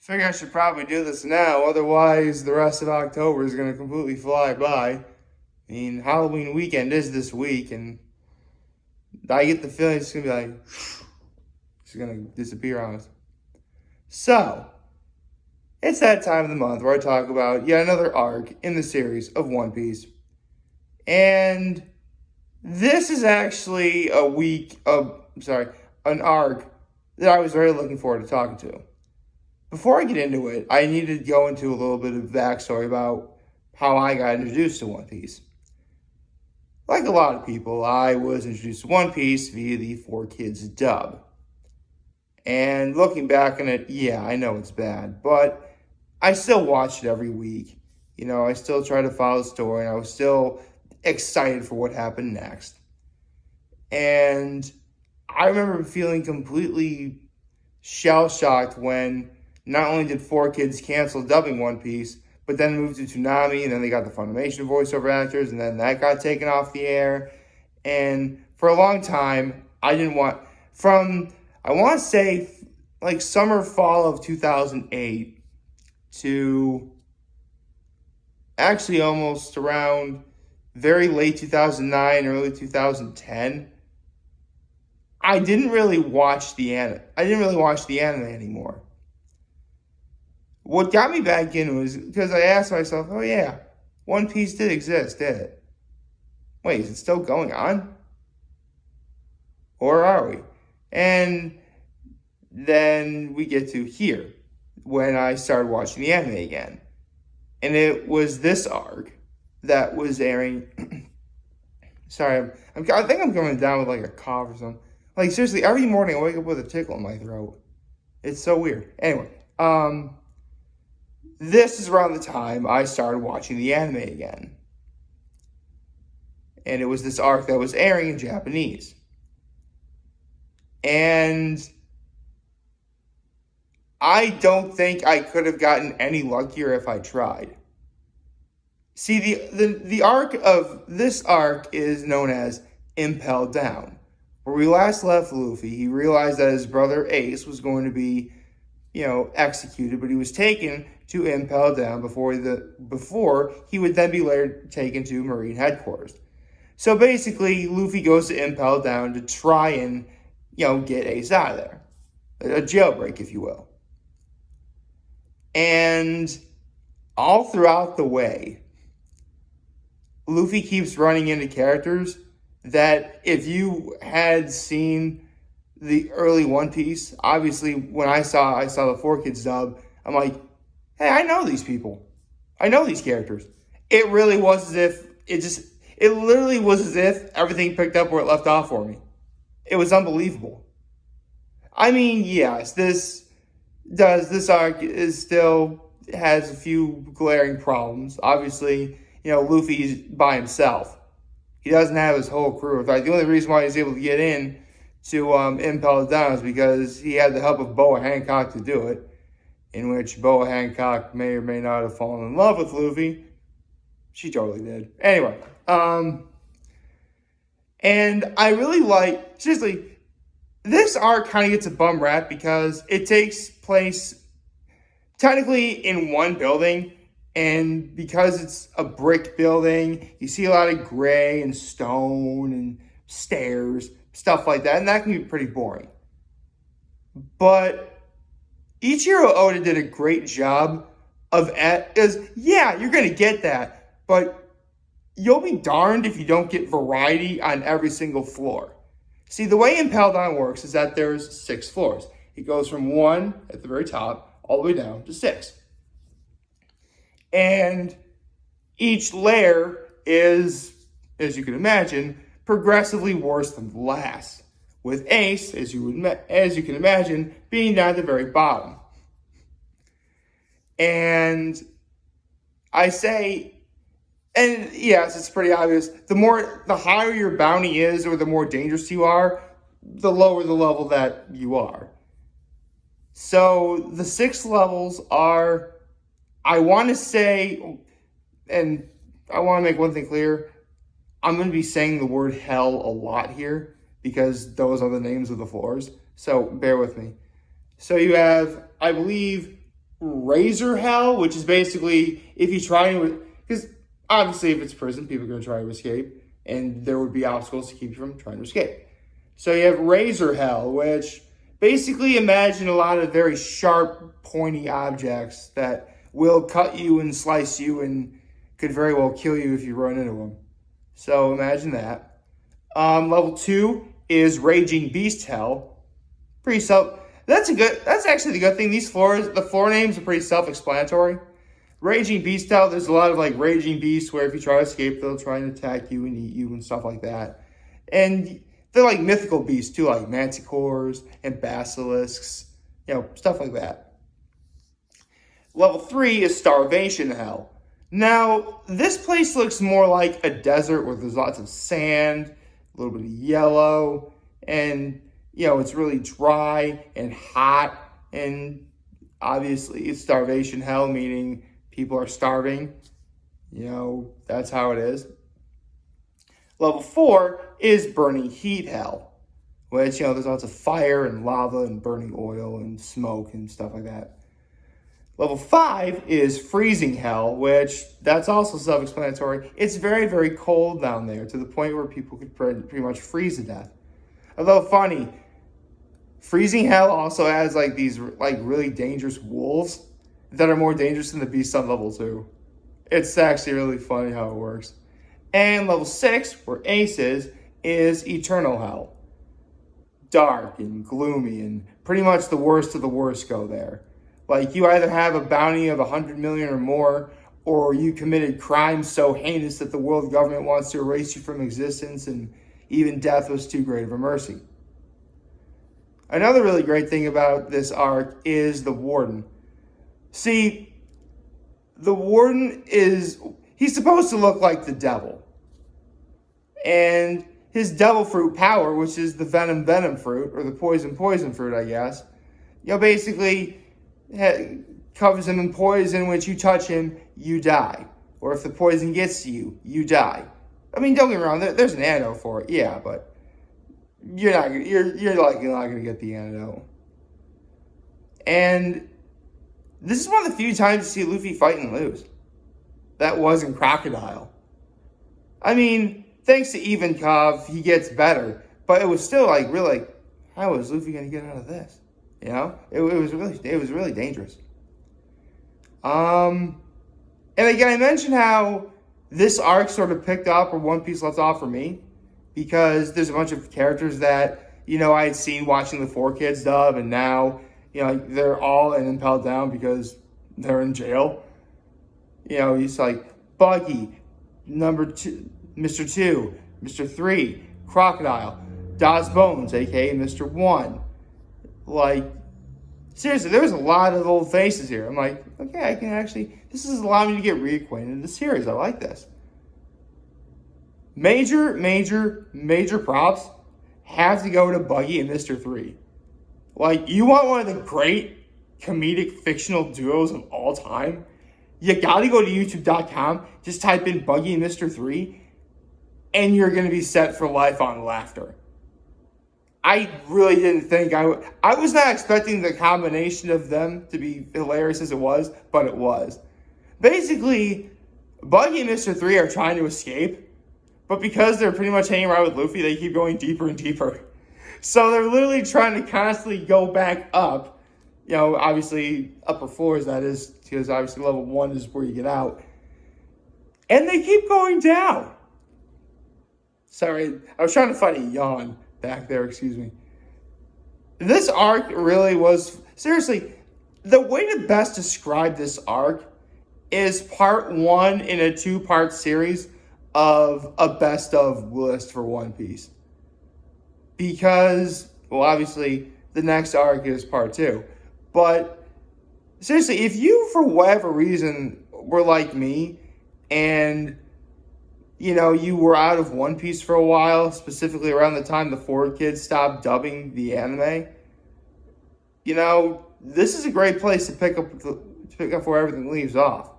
Figure I should probably do this now, otherwise the rest of October is going to completely fly by. I mean, Halloween weekend is this week, and I get the feeling it's going to be like, it's going to disappear on us. So, it's that time of the month where I talk about yet another arc in the series of One Piece. And this is actually an arc that I was very looking forward to talking to. Before I get into it, I need to go into a little bit of backstory about how I got introduced to One Piece. Like a lot of people, I was introduced to One Piece via the 4Kids dub. And looking back on it, yeah, I know it's bad, but I still watched it every week. You know, I still try to follow the story, and I was still excited for what happened next. And I remember feeling completely shell-shocked when not only did 4Kids cancel dubbing One Piece, but then moved to Toonami, and then they got the Funimation voiceover actors, and then that got taken off the air. And for a long time, I want to say, like summer, fall of 2008 to actually almost around very late 2009, early 2010, I didn't really watch the anime. Anymore. What got me back in was because I asked myself, oh yeah, One Piece did exist, did it? Wait, is it still going on? Or are we? And then we get to here, when I started watching the anime again. And it was this arc that was airing. Sorry, I think I'm coming down with like a cough or something. Like seriously, every morning I wake up with a tickle in my throat. It's so weird. Anyway, this is around the time I started watching the anime again. And it was this arc that was airing in Japanese. And I don't think I could have gotten any luckier if I tried. See, the arc of this arc is known as Impel Down. Where we last left Luffy, he realized that his brother Ace was going to be, executed, but he was taken to Impel Down before he would then be later taken to Marine headquarters. So basically, Luffy goes to Impel Down to try and, get Ace out of there. A jailbreak, if you will. And all throughout the way, Luffy keeps running into characters that if you had seen the early One Piece, obviously when I saw the 4Kids dub, I'm like, hey, I know these people. I know these characters. It really was as if it literally was as if everything picked up where it left off for me. It was unbelievable. I mean, yes, this arc still has a few glaring problems. Obviously, Luffy's by himself. He doesn't have his whole crew. In fact, the only reason why he's able to get in to Impel Down is because he had the help of Boa Hancock to do it, in which Boa Hancock may or may not have fallen in love with Luffy. She totally did. Anyway, and I really like, seriously, this arc kind of gets a bum rap because it takes place technically in one building, and because it's a brick building, you see a lot of gray and stone and stairs, stuff like that, and that can be pretty boring. But Ichiro Oda did a great job of you're going to get that, but you'll be darned if you don't get variety on every single floor. See, the way Impel Down works is that there's 6 floors. It goes from 1 at the very top all the way down to 6. And each layer is, as you can imagine, progressively worse than the last, with Ace, as you can imagine, being down at the very bottom. And I say, and yes, it's pretty obvious, the higher your bounty is or the more dangerous you are, the lower the level that you are. So the 6 levels are, I want to say, and I want to make one thing clear, I'm going to be saying the word hell a lot here because those are the names of the floors. So bear with me. So you have, I believe, Razor Hell, which is basically if you try to, because obviously if it's prison, people are going to try to escape, and there would be obstacles to keep you from trying to escape. So you have Razor Hell, which basically imagine a lot of very sharp, pointy objects that will cut you and slice you and could very well kill you if you run into them. So imagine that. Level 2 is Raging Beast Hell. Pretty That's actually the good thing. The floor names are pretty self-explanatory. Raging Beast Hell, there's a lot of like Raging Beasts where if you try to escape, they'll try and attack you and eat you and stuff like that. And they're like mythical beasts too, like manticores and basilisks, stuff like that. Level 3 is Starvation Hell. Now, this place looks more like a desert where there's lots of sand, a little bit of yellow, and it's really dry and hot, and obviously it's Starvation Hell, meaning people are starving. That's how it is. Level 4 is Burning Heat Hell, which, there's lots of fire and lava and burning oil and smoke and stuff like that. Level 5 is Freezing Hell, which that's also self-explanatory. It's very, very cold down there to the point where people could pretty much freeze to death. Although funny, Freezing Hell also has like these like really dangerous wolves that are more dangerous than the beasts on level 2. It's actually really funny how it works. And level 6, where Ace is Eternal Hell. Dark and gloomy, and pretty much the worst of the worst go there. Like, you either have a bounty of 100 million or more, or you committed crimes so heinous that the world government wants to erase you from existence, and even death was too great of a mercy. Another really great thing about this arc is the Warden. See, the Warden he's supposed to look like the devil. And his devil fruit power, which is the venom fruit, or the poison fruit, I guess, basically covers him in poison. Which you touch him, you die. Or if the poison gets to you, you die. I mean, don't get me wrong, there's an antidote for it, yeah, but you're likely not gonna get the antidote. And this is one of the few times you see Luffy fight and lose. That wasn't Crocodile. I mean, thanks to Ivankov, he gets better, but it was still like really, how is Luffy gonna get out of this? It was really dangerous. And again, I mentioned how this arc sort of picked up where One Piece left off for me, because there's a bunch of characters that I had seen watching the 4Kids dub, and now they're all in Impel Down because they're in jail. He's like Buggy, number 2, Mr. 2, Mr. 3, Crocodile, Das Bones, aka Mr. 1. Like, seriously, there was a lot of old faces here. I'm like, okay, this is allowing me to get reacquainted with the series. I like this. Major props have to go to Buggy and Mr. 3. Like, you want one of the great comedic fictional duos of all time? You gotta go to youtube.com, just type in Buggy and Mr. 3, and you're gonna be set for life on laughter. I really didn't think I was not expecting the combination of them to be hilarious as it was, but it was. Basically, Buggy and Mr. 3 are trying to escape, but because they're pretty much hanging around with Luffy, they keep going deeper and deeper. So they're literally trying to constantly go back up. Obviously upper floors, that is, because obviously level 1 is where you get out. And they keep going down. Sorry, I was trying to find a yawn back there, excuse me. This arc really was, seriously, the way to best describe this arc is part 1 in a 2-part series of a best of list for One Piece. Because, well, obviously, the next arc is part 2. But, seriously, if you, for whatever reason, were like me, and, you were out of One Piece for a while, specifically around the time the 4Kids stopped dubbing the anime, this is a great place to pick up where everything leaves off.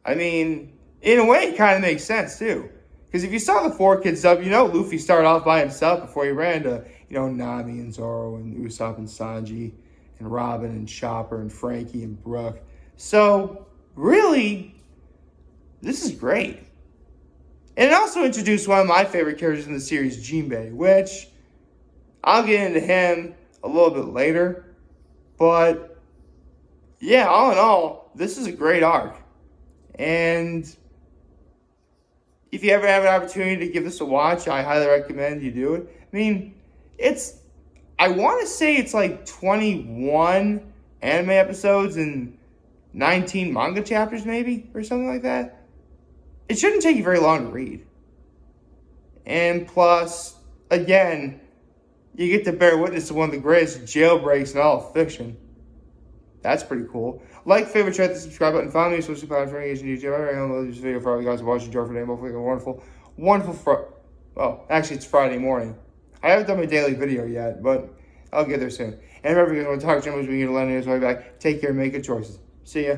I mean, in a way, it kind of makes sense, too. Because if you saw the 4Kids dub, Luffy started off by himself before he ran to, Nami and Zoro and Usopp and Sanji. and Robin and Chopper and Frankie and Brooke. So, really, this is great. And it also introduced one of my favorite characters in the series, Jinbei, which I'll get into him a little bit later. But, yeah, all in all, this is a great arc. And if you ever have an opportunity to give this a watch, I highly recommend you do it. I mean, I want to say it's like 21 anime episodes and 19 manga chapters maybe, or something like that. It shouldn't take you very long to read. And plus, again, you get to bear witness to one of the greatest jailbreaks in all of fiction. That's pretty cool. Like, favorite, share, the subscribe button. Follow me on social platforms on YouTube. I download this video for all you guys watching. Enjoy for today. Hopefully, a wonderful well, actually, it's Friday morning. I haven't done my daily video yet, but I'll get there soon. And remember, if you guys want to talk to me, we can get a letter way back. Take care, make good choices. See ya.